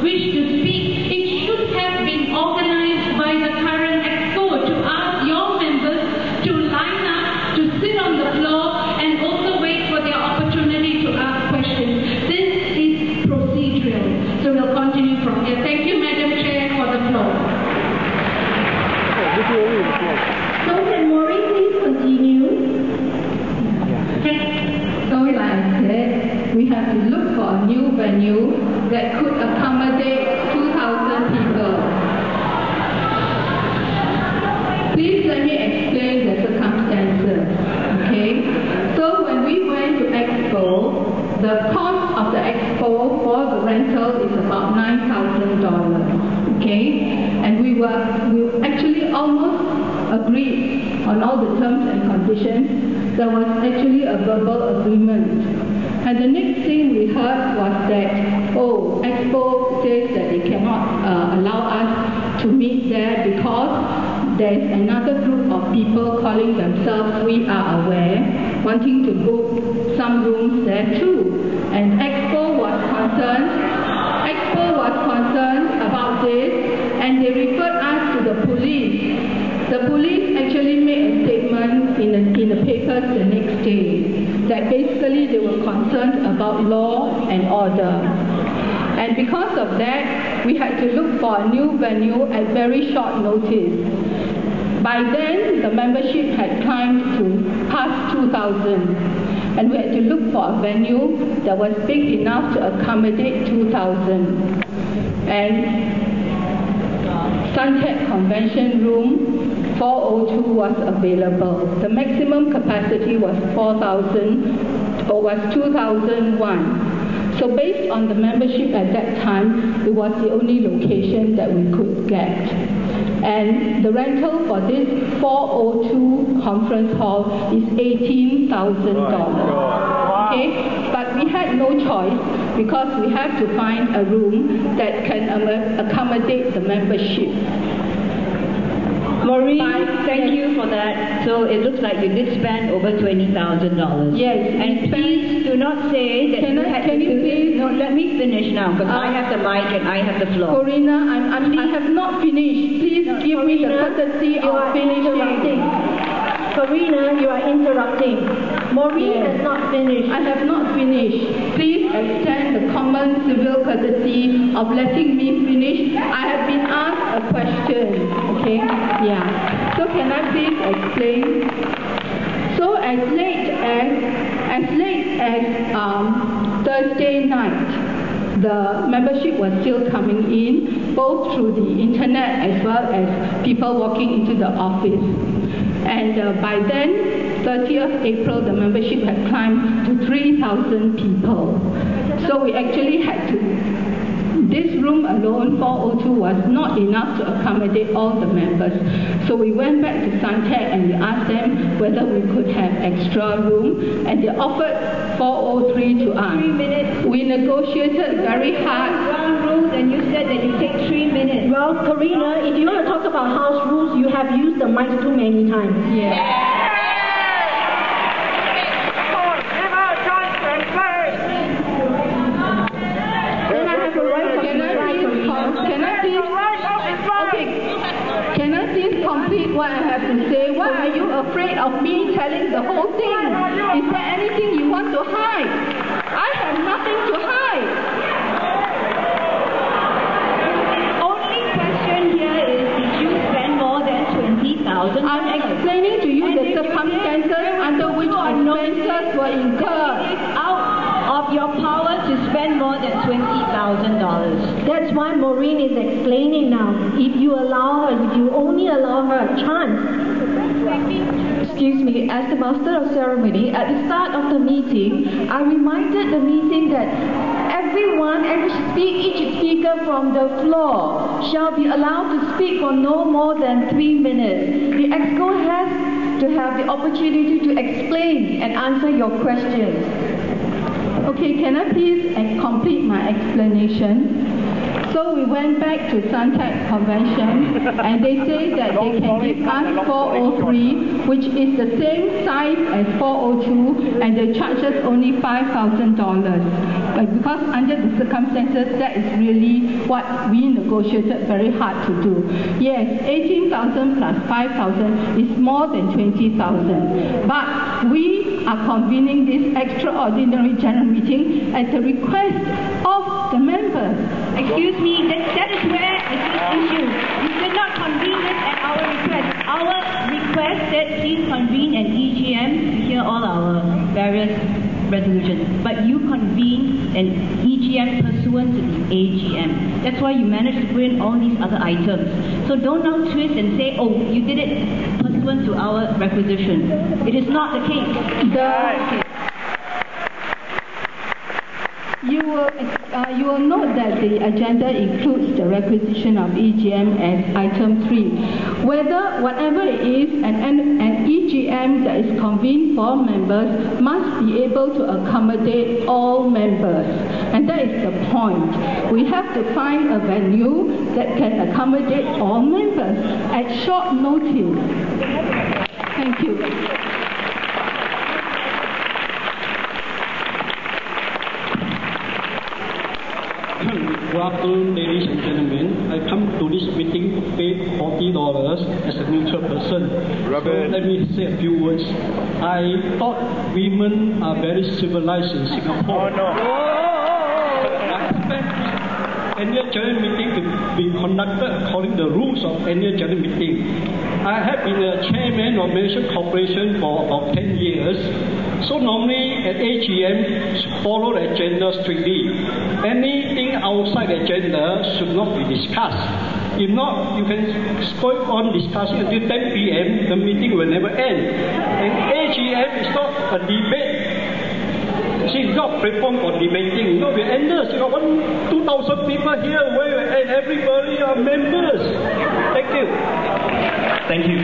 wish to speak, it should have been organized by the current EXCO to ask your members to line up, to sit on the floor, and also wait for their opportunity to ask questions. This is procedural. So we'll continue from here. Thank you, Madam Chair, for the floor. So can Maureen please continue? So like I said, we have to look for a new venue that could accommodate 2,000 people. Please let me explain the circumstances, okay? So when we went to Expo, the cost of the Expo for the rental is about $9,000, okay? And we actually almost agreed on all the terms and conditions. There was actually a verbal agreement. And the next thing we heard was that, oh, Expo says that they cannot allow us to meet there because there is another group of people calling themselves We Are Aware, wanting to book some rooms there too. And Expo was concerned about this, and they referred us to the police. The police actually made a statement in the papers the next day that basically they were concerned about law and order. And because of that, we had to look for a new venue at very short notice. By then, the membership had climbed to past 2,000, and we had to look for a venue that was big enough to accommodate 2,000. And Suntec Convention Room 402 was available. The maximum capacity was 2,001. So based on the membership at that time, it was the only location that we could get. And the rental for this 402 conference hall is $18,000. Okay? But we had no choice because we have to find a room that can accommodate the membership. Maureen, thank you for that. So it looks like you did spend over $20,000. Yes. And please do not say that Can you please? No, let me finish now, because I have the mic and I have the floor. Corina, I have not finished. Please give me the courtesy of finishing. Corina, you are interrupting. Maureen has not finished. I have not finished. Please extend the common civil courtesy of letting me finish. I have been asked a question. Okay? Yeah. So can I please explain? So as late as Thursday night, the membership was still coming in, both through the internet as well as people walking into the office. And by then, 30th April, the membership had climbed to 3,000 people. So we actually had to, this room alone, 402, was not enough to accommodate all the members. So we went back to Suntec and we asked them whether we could have extra room, and they offered 403 to us. 3 minutes. We negotiated very hard. Ground rules, and you said that you take 3 minutes. Well, Corina, if you want to talk about house rules, you have used the mic too many times. Yeah. Can I please complete what I have to say? Why are you afraid of me telling the whole thing? Is there anything you want to hide? I have nothing to hide. Only question here is, did you spend more than $20,000? I'm explaining to you the circumstances under which expenses were incurred. It's out of your power to spend more than $20,000. That's why Maureen is explaining now. If you only allow her a chance. Excuse me, as the Master of Ceremony, at the start of the meeting, I reminded the meeting that each speaker from the floor shall be allowed to speak for no more than 3 minutes. The EXCO has to have the opportunity to explain and answer your questions. Okay, can I please complete my explanation? So So we went back to Suntec Convention, and they say that they can give us 403, which is the same size as 402, and they charge us only $5,000. But because under the circumstances, that is really what we negotiated very hard to do. Yes, 18,000 plus 5,000 is more than 20,000. But we are convening this extraordinary general meeting at the request of the members. Excuse me, that is where it is issue. You did not convene it at our request. Our request said please convene an EGM to hear all our various resolutions. But you convened an EGM pursuant to the AGM. That's why you managed to bring all these other items. So don't now twist and say, oh, you did it pursuant to our requisition. It is not the case. You will note that the agenda includes the requisition of EGM as item 3. Whatever it is, an EGM that is convened for members must be able to accommodate all members. And that is the point. We have to find a venue that can accommodate all members at short notice. Thank you. Good afternoon, ladies and gentlemen. I come to this meeting to pay $40 as a neutral person. So let me say a few words. I thought women are very civilized in Singapore. I expect this annual general meeting to be conducted according to the rules of annual general meeting. I have been a chairman of Malaysian Corporation for about 10 years. So normally at AGM follow the agenda strictly. Anything outside the agenda should not be discussed. If not, you can go on discussing until 10 p.m. The meeting will never end. And AGM is not a debate. See, it's not platform for debating. We endless. You got 2,000 people here, and everybody are members. Thank you. Thank you.